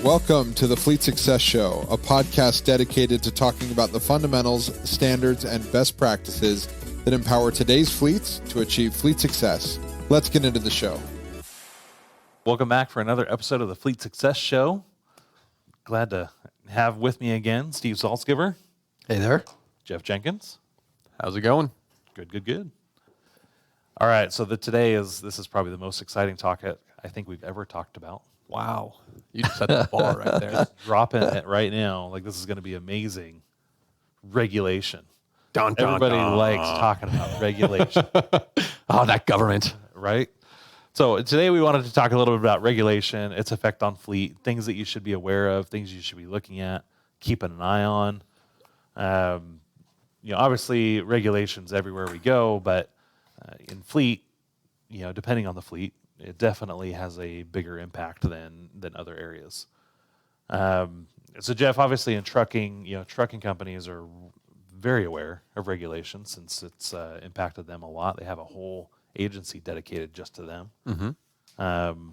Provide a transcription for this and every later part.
Welcome to the Fleet Success Show, a podcast dedicated to talking about the fundamentals, standards, and best practices that empower today's fleets to achieve fleet success. Let's get into the show. Welcome back for another episode of the Fleet Success Show. Glad to have with me again Steve Saltzgiver. Hey there. Jeff Jenkins. How's it going? Good. All right, so this is probably the most exciting talk I think we've ever talked about. Wow. You just set the bar right there. Dropping it right now. Like, this is going to be amazing. Regulation. Dun, dun, Everybody dun. likes talking about regulation. Oh, that government. Right? So today we wanted to talk a little bit about regulation, its effect on fleet, things that you should be aware of, things you should be looking at, keeping an eye on. Obviously regulations everywhere we go, but in fleet, depending on the fleet, it definitely has a bigger impact than other areas. So Jeff, obviously in trucking, trucking companies are very aware of regulations since it's impacted them a lot. They have a whole agency dedicated just to them. Mm-hmm.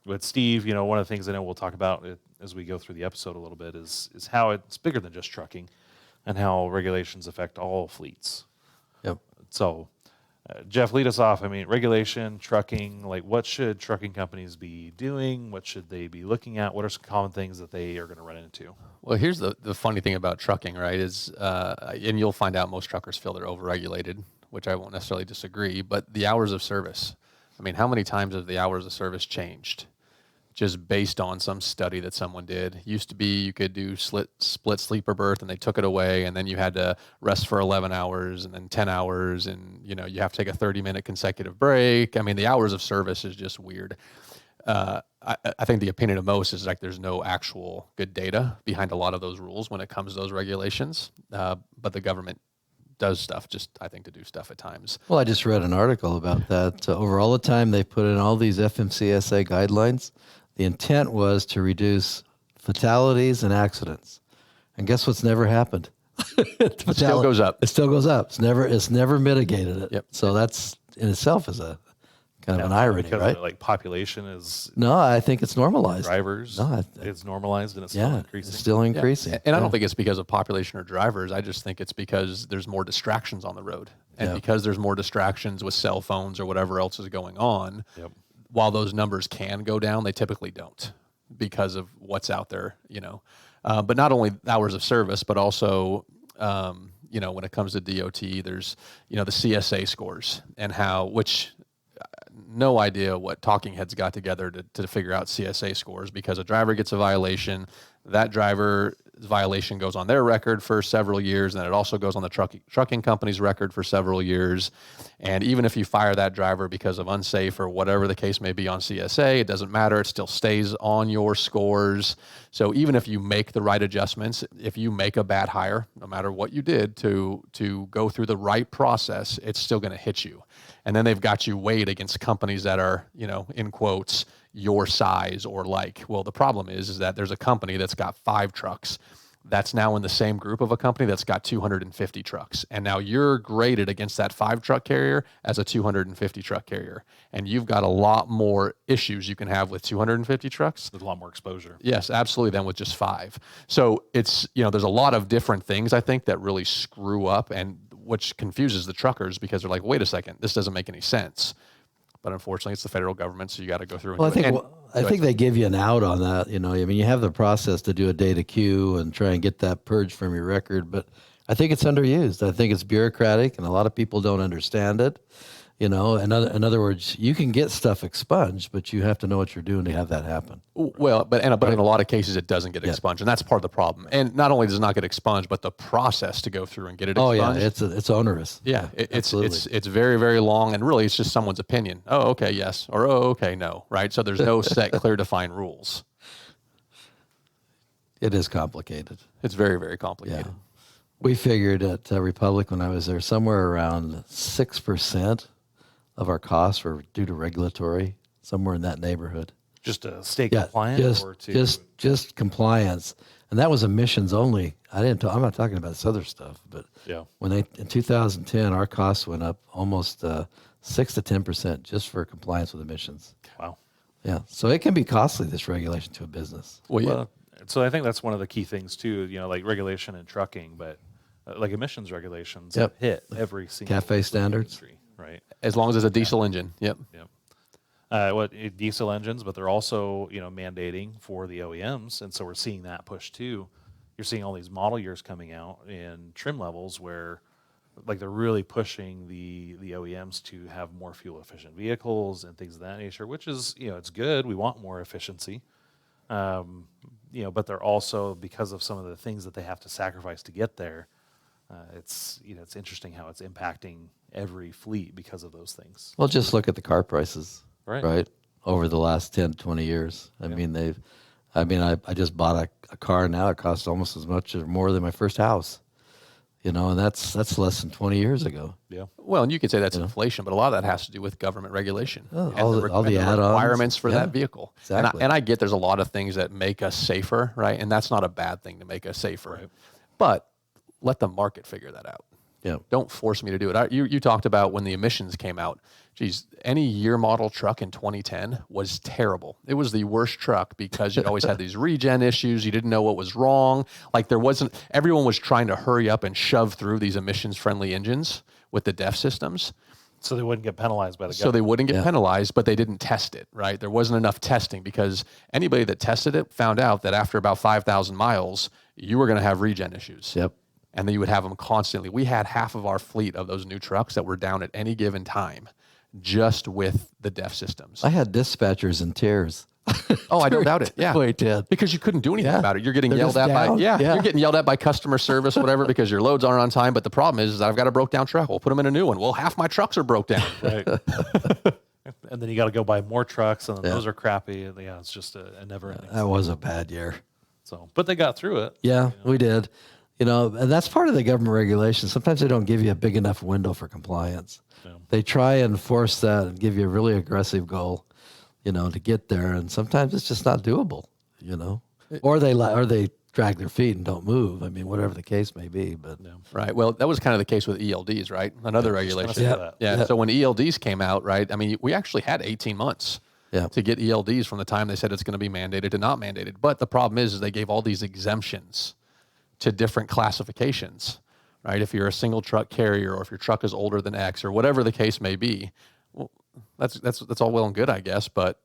But Steve, one of the things I know we'll talk about as we go through the episode a little bit is how it's bigger than just trucking and how regulations affect all fleets. Yep. So, Jeff, lead us off. I mean, regulation, trucking, like what should trucking companies be doing? What should they be looking at? What are some common things that they are going to run into? Well, here's the funny thing about trucking, right, is, and you'll find out most truckers feel they're overregulated, which I won't necessarily disagree, but the hours of service. I mean, how many times have the hours of service changed? Just based on some study that someone did. Used to be you could do split sleeper berth and they took it away, and then you had to rest for 11 hours and then 10 hours, and you have to take a 30-minute consecutive break. I mean, the hours of service is just weird. I think the opinion of most is like there's no actual good data behind a lot of those rules when it comes to those regulations, but the government does stuff just, I think, to do stuff at times. Well, I just read an article about that. Over all the time they put in all these FMCSA guidelines, the intent was to reduce fatalities and accidents. And guess what's never happened? It still goes up. It still goes up. It's never mitigated it. Yep. So that's in itself is a kind of an irony, because right? Like population is No, I think it's normalized. drivers. No, It's normalized and it's still increasing. it's still increasing. Yeah. And I don't think it's because of population or drivers. I just think it's because there's more distractions on the road. And because there's more distractions with cell phones or whatever else is going on, while those numbers can go down, they typically don't because of what's out there, But not only hours of service, but also, when it comes to DOT, there's, the CSA scores and which no idea what talking heads got together to figure out CSA scores, because a driver gets a violation, that driver's violation goes on their record for several years, and then it also goes on the trucking company's record for several years. And even if you fire that driver because of unsafe or whatever the case may be on CSA, it doesn't matter. It still stays on your scores. So even if you make the right adjustments, if you make a bad hire, no matter what you did to go through the right process, it's still going to hit you. And then they've got you weighed against companies that are, in quotes, your size or like. Well, the problem is that there's a company that's got 5 trucks that's now in the same group of a company that's got 250 trucks. And now you're graded against that 5 truck carrier as a 250 truck carrier. And you've got a lot more issues you can have with 250 trucks. There's a lot more exposure. Yes, absolutely, than with just 5. So it's, there's a lot of different things, I think, that really screw up, and which confuses the truckers because they're like, wait a second, this doesn't make any sense. But unfortunately, it's the federal government, so you got to go through and Well, do it. I think they give you an out on that. You have the process to do a data queue and try and get that purged from your record, but I think it's underused. I think it's bureaucratic, and a lot of people don't understand it. In other words, you can get stuff expunged, but you have to know what you're doing to have that happen. Well, but in a lot of cases, it doesn't get expunged, and that's part of the problem. And not only does it not get expunged, but the process to go through and get it expunged. Oh yeah, it's onerous. Yeah, it's very, very long, and really, it's just someone's opinion. Oh, okay, yes, or oh, okay, no, right? So there's no set, clear, defined rules. It is complicated. It's very, very complicated. Yeah. We figured at Republic when I was there, somewhere around 6% of our costs were due to regulatory, somewhere in that neighborhood. Just to stay compliant, just compliance, and that was emissions only. I'm not talking about this other stuff, but in 2010, our costs went up almost 6 to 10% just for compliance with emissions. Wow. Yeah. So it can be costly, this regulation to a business. Well, so I think that's one of the key things too, like regulation in trucking, but like emissions regulations Yep. hit every single CAFE standards. industry, right? As long as it's a diesel engine. Yep. Yep. Diesel engines, but they're also, mandating for the OEMs. And so we're seeing that push too. You're seeing all these model years coming out in trim levels where like they're really pushing the OEMs to have more fuel efficient vehicles and things of that nature, which is, it's good. We want more efficiency. But they're also, because of some of the things that they have to sacrifice to get there, it's interesting how it's impacting every fleet because of those things. Well, just look at the car prices, Right. right? Over the last 10 to 20 years. I just bought a car now. It costs almost as much or more than my first house, and that's less than 20 years ago. Yeah. Well, and you could say that's inflation, but a lot of that has to do with government regulation and all the add-ons. requirements for Yeah, that vehicle. exactly. And I get there's a lot of things that make us safer, right? And that's not a bad thing to make us safer. Right. But let the market figure that out. Yeah. Don't force me to do it. You talked about when the emissions came out. Geez, any year model truck in 2010 was terrible. It was the worst truck because you always had these regen issues. You didn't know what was wrong. Like everyone was trying to hurry up and shove through these emissions friendly engines with the DEF systems. So they wouldn't get penalized by the So government. they wouldn't get penalized, but they didn't test it, right? There wasn't enough testing because anybody that tested it found out that after about 5,000 miles, you were going to have regen issues. Yep. And then you would have them constantly. We had half of our fleet of those new trucks that were down at any given time just with the DEF systems. I had dispatchers in tears. Oh, I don't doubt it. Yeah. Boy, Ted. Because you couldn't do anything Yeah. about it. You're getting They're yelled just at by down. Yeah. you're getting yelled at by customer service, whatever, because your loads aren't on time. But the problem is I've got a broke down truck. We'll put them in a new one. Well, half my trucks are broke down. Right. And then you got to go buy more trucks, and then those are crappy. And it's just a never ending. That was a bad year. So, but they got through it. Yeah, we did. And that's part of the government regulation. Sometimes they don't give you a big enough window for compliance. Yeah. They try and force that and give you a really aggressive goal, to get there. And sometimes it's just not doable, or they drag their feet and don't move. I mean, whatever the case may be, but Right. Well, that was kind of the case with ELDs, right? Another regulation. say that. Yeah. So when ELDs came out, right, I mean, we actually had 18 months to get ELDs from the time they said it's going to be mandated to not mandated. But the problem is they gave all these exemptions to different classifications, right? If you're a single truck carrier or if your truck is older than X or whatever the case may be, well, that's all well and good, I guess, but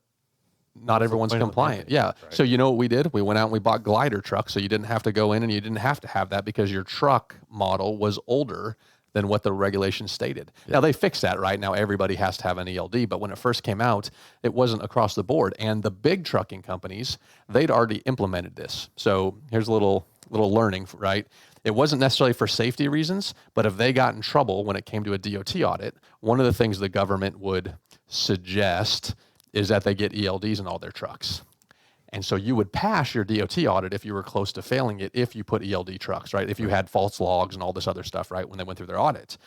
not everyone's point of the compliant. mandate, Yeah. right? So you know what we did? We went out and we bought glider trucks, so you didn't have to go in and you didn't have to have that because your truck model was older than what the regulation stated. Yeah. Now they fixed that, right? Now everybody has to have an ELD, but when it first came out, it wasn't across the board. And the big trucking companies, they'd already implemented this. So here's a little learning, right? It wasn't necessarily for safety reasons, but if they got in trouble when it came to a DOT audit, one of the things the government would suggest is that they get ELDs in all their trucks. And so you would pass your DOT audit if you were close to failing it, if you put ELD trucks, right? If you had false logs and all this other stuff, right? When they went through their audit.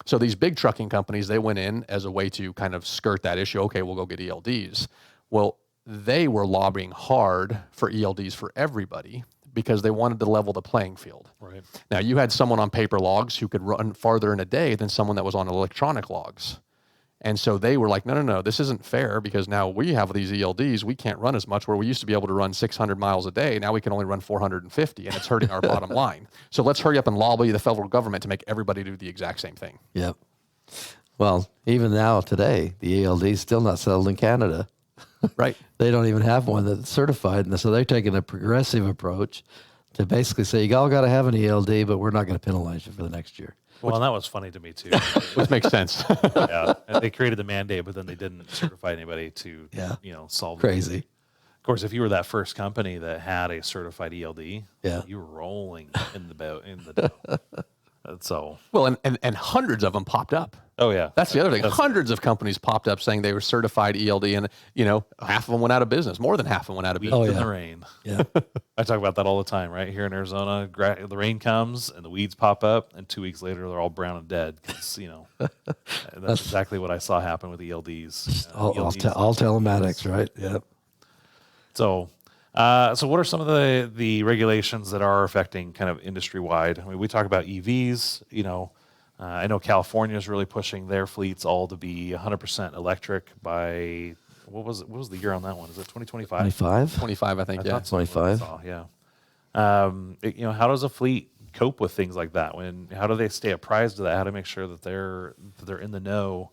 So these big trucking companies, they went in as a way to kind of skirt that issue. Okay, we'll go get ELDs. Well, they were lobbying hard for ELDs for everybody because they wanted to level the playing field. Right. Now, you had someone on paper logs who could run farther in a day than someone that was on electronic logs. And so they were like, no, this isn't fair because now we have these ELDs. We can't run as much where we used to be able to run 600 miles a day. Now we can only run 450 and it's hurting our bottom line. So let's hurry up and lobby the federal government to make everybody do the exact same thing. Yep. Well, even now today, the ELD is still not settled in Canada. Right. They don't even have one that's certified. And so they're taking a progressive approach to basically say, you all got to have an ELD, but we're not going to penalize you for the next year. Well, and that was funny to me too. Which makes sense. Yeah, and they created the mandate, but then they didn't certify anybody to, solve Crazy. it. Of course, if you were that first company that had a certified ELD, you were rolling in the dough. So Well, and hundreds of them popped up. Oh yeah, That's the other thing. Hundreds of companies popped up saying they were certified ELD, and half of them went out of business. More than half of them went out of business. in the rain. Yeah. I talk about that all the time, right? Here in Arizona, the rain comes and the weeds pop up, and 2 weeks later they're all brown and dead. Because that's exactly what I saw happen with ELDs. All telematics, right? Yep. So what are some of the regulations that are affecting kind of industry wide? I mean, we talk about EVs. I know California is really pushing their fleets all to be 100% electric by What was the year on that one? Is it 2025? 25? 25, I think. Yeah. thought so. 25. Yeah. How does a fleet cope with things like that? How do they stay apprised of that? How to make sure that they're in the know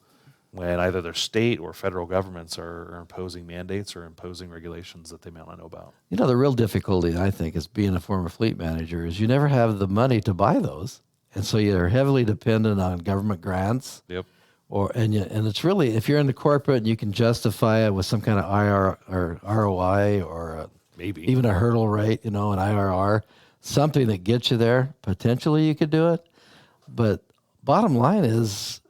when either their state or federal governments are imposing mandates or imposing regulations that they may not know about? The real difficulty, I think, is being a former fleet manager is you never have the money to buy those. And so you're heavily dependent on government grants. Yep. And it's really, if you're in the corporate and you can justify it with some kind of IR or ROI or Maybe even a hurdle rate, an IRR, something that gets you there, potentially you could do it. But bottom line is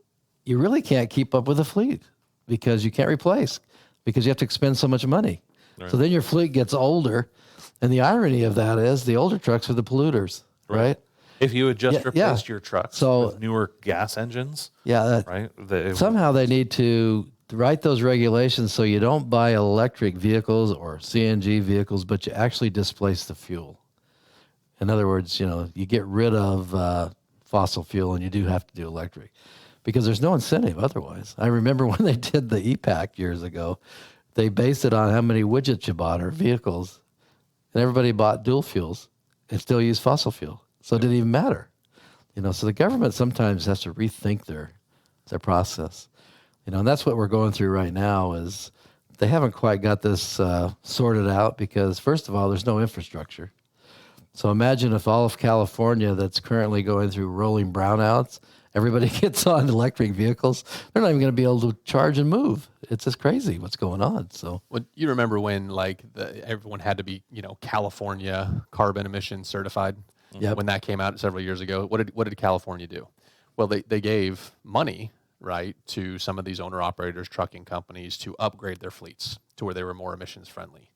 you really can't keep up with the fleet because you can't replace, because you have to expend so much money. Right. So then your fleet gets older. And the irony of that is the older trucks are the polluters, right? If you had just replaced your trucks with newer gas engines, right? Somehow they need to write those regulations so you don't buy electric vehicles or CNG vehicles, but you actually displace the fuel. In other words, you get rid of fossil fuel and you do have to do electric because there's no incentive otherwise. I remember when they did the EPAC years ago, they based it on how many widgets you bought or vehicles, and everybody bought dual fuels and still used fossil fuel. So it didn't even matter. So the government sometimes has to rethink their process. And that's what we're going through right now is they haven't quite got this sorted out because, first of all, there's no infrastructure. So imagine if all of California that's currently going through rolling brownouts, everybody gets on electric vehicles, they're not even going to be able to charge and move. It's just crazy what's going on. So, well, you remember when everyone had to be, California carbon emission certified? Yep. When that came out several years ago, what did California do? Well, they gave money, right, to some of these owner-operators, trucking companies to upgrade their fleets to where they were more emissions friendly.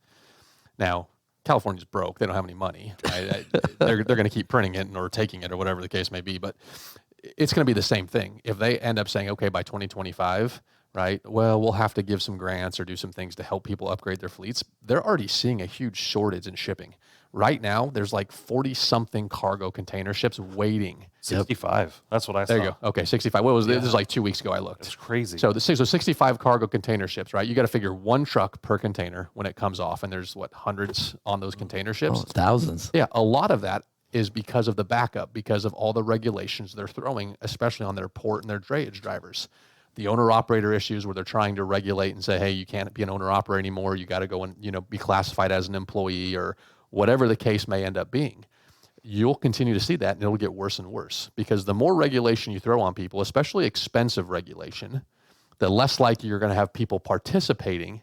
Now, California's broke; they don't have any money. Right? they're going to keep printing it or taking it or whatever the case may be. But it's going to be the same thing if they end up saying, okay, by 2025. Right. Well, we'll have to give some grants or do some things to help people upgrade their fleets. They're already seeing a huge shortage in shipping. Right now, there's like 40-something cargo container ships waiting. 65. That's what I saw. There you go. Okay, 65. What was this? Is like 2 weeks ago I looked. It's crazy. So 65 cargo container ships, right? You got to figure one truck per container when it comes off, and there's hundreds on those container ships. Thousands. Yeah, a lot of that is because of the backup, because of all the regulations they're throwing, especially on their port and their drayage drivers. The owner-operator issues where they're trying to regulate and say, hey, you can't be an owner-operator anymore. You got to go and be classified as an employee or whatever the case may end up being. You'll continue to see that, and it'll get worse and worse because the more regulation you throw on people, especially expensive regulation, the less likely you're going to have people participating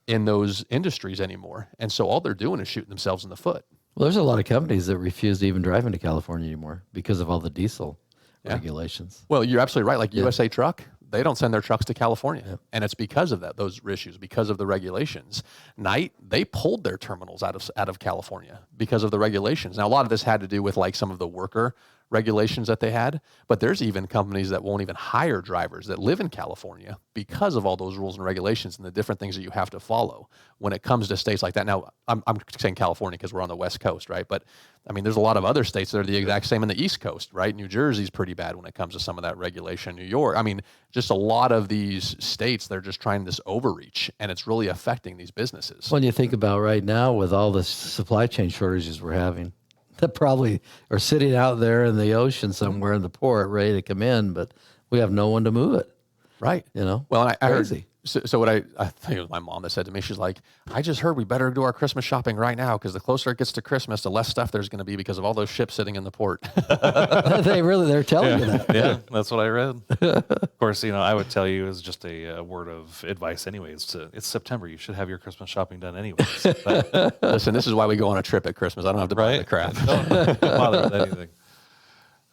in those industries anymore. And so all they're doing is shooting themselves in the foot. Well, there's a lot of companies that refuse to even drive into California anymore because of all the diesel regulations. Well, you're absolutely right. Like USA Truck, they don't send their trucks to California. And it's because of those issues, because of the regulations. Knight, they pulled their terminals out of California because of the regulations. Now, a lot of this had to do with like some of the worker regulations that they had, but there's even companies that won't even hire drivers that live in California because of all those rules and regulations and the different things that you have to follow when it comes to states like that. Now, I'm saying California because we're on the West Coast, right? But I mean, there's a lot of other states that are the exact same in the East Coast, right? New Jersey's pretty bad when it comes to some of that regulation. New York, I mean, just a lot of these states, they're just trying this overreach, and it's really affecting these businesses. When you think about right now with all the supply chain shortages we're having, that probably are sitting out there in the ocean somewhere in the port ready to come in, but we have no one to move it. Right. Well, and I heard, so what I think it was my mom that said to me, she's like, I just heard we better do our Christmas shopping right now because the closer it gets to Christmas, the less stuff there's going to be because of all those ships sitting in the port. They're telling you that. Yeah, that's what I read. Of course, I would tell you as just a word of advice anyways. It's September. You should have your Christmas shopping done anyways. But, listen, this is why we go on a trip at Christmas. I don't have to buy the crap. Don't bother with anything.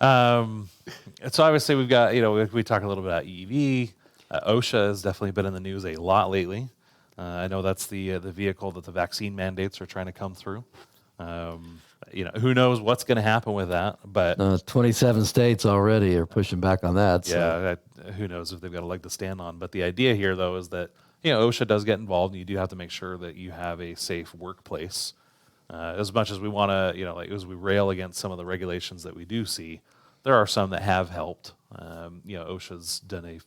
So obviously we've got, we talk a little bit about EV. OSHA has definitely been in the news a lot lately. I know that's the vehicle that the vaccine mandates are trying to come through. Who knows what's going to happen with that? But 27 states already are pushing back on that. So. Yeah, who knows if they've got a leg to stand on? But the idea here, though, is that OSHA does get involved, and you do have to make sure that you have a safe workplace. As much as we want to, as we rail against some of the regulations that we do see, there are some that have helped. OSHA's done a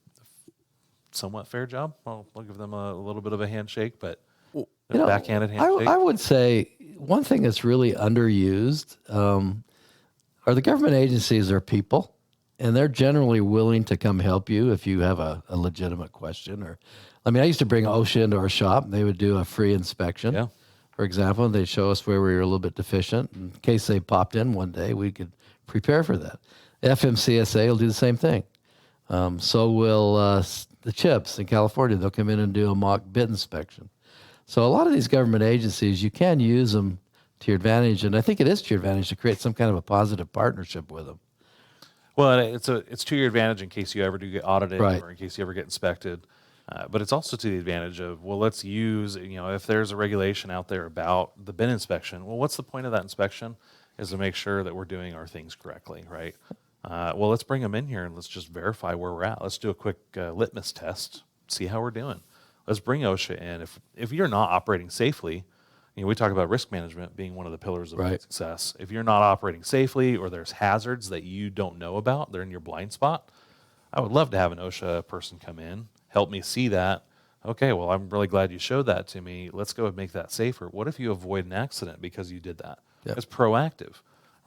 somewhat fair job. I'll give them a little bit of a handshake, but I backhanded handshake. I would say one thing that's really underused are the government agencies are people, and they're generally willing to come help you if you have a legitimate question. Or, I mean, I used to bring OSHA into our shop. They would do a free inspection. Yeah. For example, they'd show us where we were a little bit deficient. In case they popped in one day, we could prepare for that. FMCSA will do the same thing. So will the CHIPS in California. They'll come in and do a mock bid inspection. So a lot of these government agencies, you can use them to your advantage, and I think it is to your advantage to create some kind of a positive partnership with them. Well, it's to your advantage in case you ever do get audited Right. or in case you ever get inspected. But it's also to the advantage of, well, let's use, if there's a regulation out there about the bin inspection, well, what's the point of that inspection? Is to make sure that we're doing our things correctly, right? Well, let's bring them in here and let's just verify where we're at. Let's do a quick litmus test, see how we're doing. Let's bring OSHA in. If you're not operating safely, we talk about risk management being one of the pillars of Right. success. If you're not operating safely or there's hazards that you don't know about, they're in your blind spot, I would love to have an OSHA person come in, help me see that. Okay, well, I'm really glad you showed that to me. Let's go and make that safer. What if you avoid an accident because you did that? Yep. It's proactive,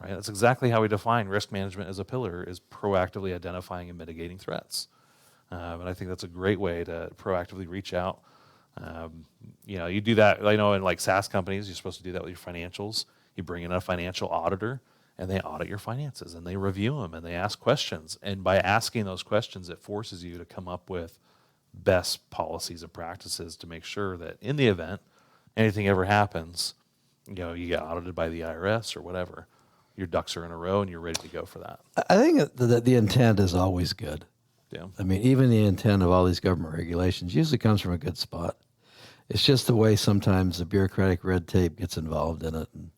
right? That's exactly how we define risk management as a pillar, is proactively identifying and mitigating threats. And I think that's a great way to proactively reach out. You do that, in like SaaS companies, you're supposed to do that with your financials. You bring in a financial auditor and they audit your finances and they review them and they ask questions. And by asking those questions, it forces you to come up with best policies and practices to make sure that in the event anything ever happens, you get audited by the IRS or whatever, your ducks are in a row and you're ready to go for that. I think that the intent is always good. Yeah. I mean, even the intent of all these government regulations usually comes from a good spot. It's just the way sometimes the bureaucratic red tape gets involved in it, and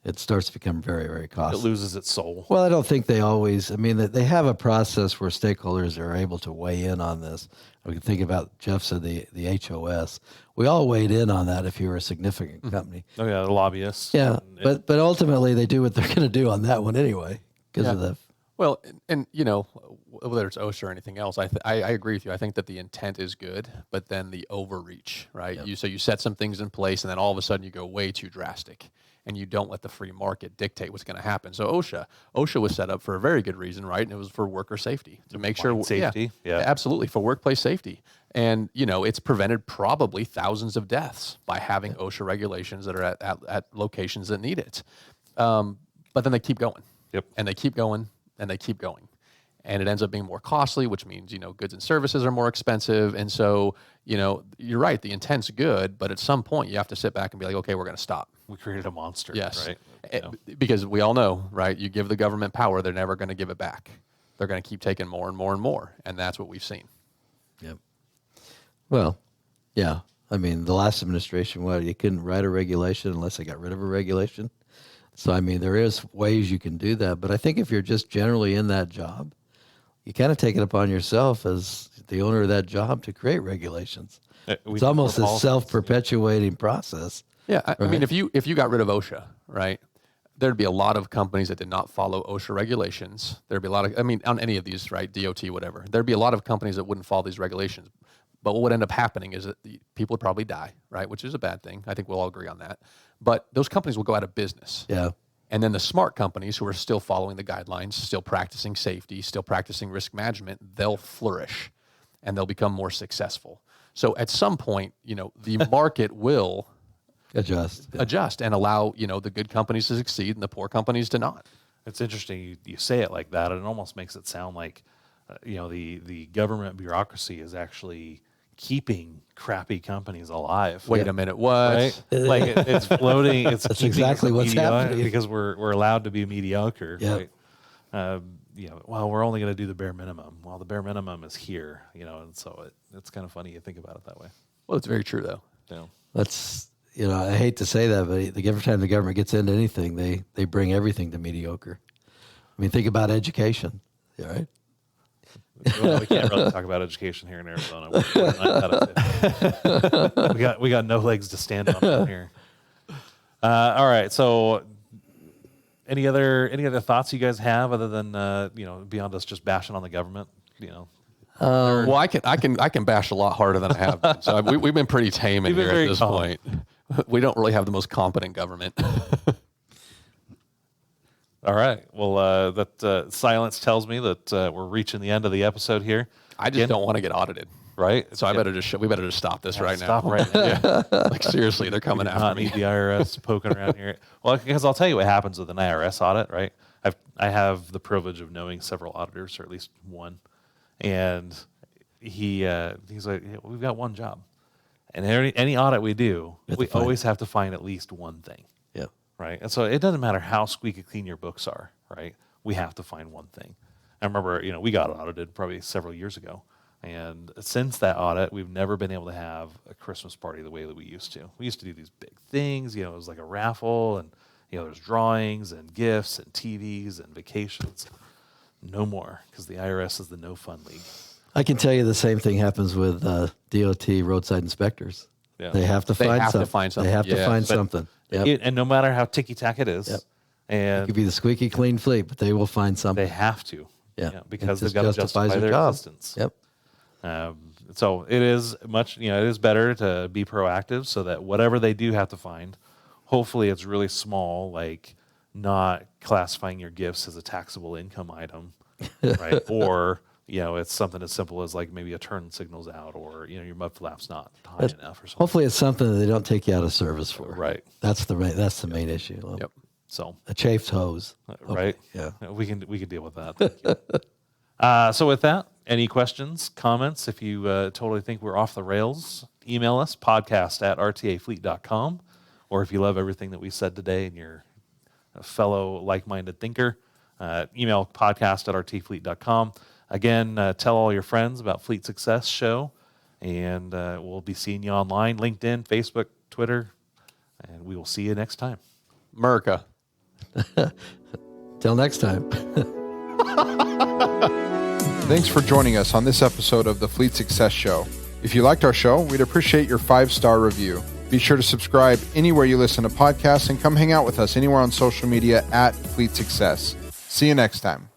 it starts to become very, very It costly. loses its soul. Well, I don't think they always, they have a process where stakeholders are able to weigh in on this. We can think about, Jeff said, the HOS. We all weighed in on that if you were a significant company. Oh, yeah, the lobbyists. Yeah, but ultimately they do what they're going to do on that one anyway because of the... Well, and whether it's OSHA or anything else, I agree with you. I think that the intent is good, but then the overreach, right? Yep. So you set some things in place, and then all of a sudden you go way too drastic, and you don't let the free market dictate what's going to happen. So OSHA was set up for a very good reason, right? And it was for worker safety, to make sure safety. Yeah, absolutely, for workplace safety. And it's prevented probably thousands of deaths by having OSHA regulations that are at locations that need it. But then they keep going. Yep. And they keep going. And they keep going. And it ends up being more costly, which means, goods and services are more expensive. And so, you're right, the intent's good, but at some point you have to sit back and be like, okay, we're going to stop. We created a monster, Yes. right? Because we all know, right, you give the government power, they're never going to give it back. They're going to keep taking more and more and more. And that's what we've seen. Yep. Well, yeah. The last administration, you couldn't write a regulation unless they got rid of a regulation. So, there is ways you can do that. But I think if you're just generally in that job, you kind of take it upon yourself as the owner of that job to create regulations. It's almost a self-perpetuating process. Yeah. Right? I mean, if you got rid of OSHA, right, there'd be a lot of companies that did not follow OSHA regulations. There'd be a lot of, on any of these, right, DOT, whatever, there'd be a lot of companies that wouldn't follow these regulations. But what would end up happening is that people would probably die, right, which is a bad thing. I think we'll all agree on that. But those companies will go out of business. Yeah. And then the smart companies who are still following the guidelines, still practicing safety, still practicing risk management, they'll flourish and they'll become more successful. So at some point, the market will adjust and allow, the good companies to succeed and the poor companies to not. It's interesting you say it like that, and it almost makes it sound like, the government bureaucracy is actually keeping crappy companies alive. Wait a minute, what? Right? Like it's floating. It's That's exactly what's happening because we're allowed to be mediocre. Yeah. Right? Well, we're only going to do the bare minimum. Well, the bare minimum is here, and so it's kind of funny you think about it that way. Well, it's very true though. Yeah. That's, I hate to say that, but every time the government gets into anything, they bring everything to mediocre. Think about education, all right? Well, we can't really talk about education here in Arizona. We got no legs to stand on here. All right. So, any other thoughts you guys have other than beyond us just bashing on the government? Well, I can bash a lot harder than I have been. So we've been pretty tame in here at this point. We don't really have the most competent government. All right. Well, that silence tells me that we're reaching the end of the episode here. I just don't want to get audited. Right. So we better just stop this right now. Stop right now. Yeah. Like seriously, they're coming after Not me. need the IRS poking around here. Well, because I'll tell you what happens with an IRS audit, right? I have the privilege of knowing several auditors, or at least one, and he's like, yeah, we've got one job, and any audit we do, we always have to find at least one thing. Yeah. Right. And so it doesn't matter how squeaky clean your books are, right? We have to find one thing. I remember, we got audited probably several years ago. And since that audit, we've never been able to have a Christmas party the way that we used to. We used to do these big things, it was like a raffle, and there's drawings and gifts and TVs and vacations. No more, because the IRS is the no fun league. I can tell you the same thing happens with DOT roadside inspectors. Yeah. They have to find something. They have to find something. Yep. And no matter how ticky-tack it is, Yep. and it could be the squeaky clean fleet, but they will find something. they have to, Yeah. because It they've got to justify justifies their job. existence. Yep. So it is it is better to be proactive so that whatever they do have to find, hopefully it's really small, like not classifying your gifts as a taxable income item, right? Or, it's something as simple as like maybe a turn signal's out, or, your mud flap's not high enough or something. Hopefully it's something that they don't take you out of service for. Right. That's the main issue. Yep. So, A chafed hose. right. Yeah. We can deal with that. Thank you. So with that, any questions, comments? If you totally think we're off the rails, email us, podcast@rtafleet.com. Or if you love everything that we said today and you're a fellow like-minded thinker, email podcast@rtfleet.com. Again, tell all your friends about Fleet Success Show, and we'll be seeing you online, LinkedIn, Facebook, Twitter, and we will see you next time. America. Till next time. Thanks for joining us on this episode of the Fleet Success Show. If you liked our show, we'd appreciate your 5-star review. Be sure to subscribe anywhere you listen to podcasts and come hang out with us anywhere on social media @Fleet Success. See you next time.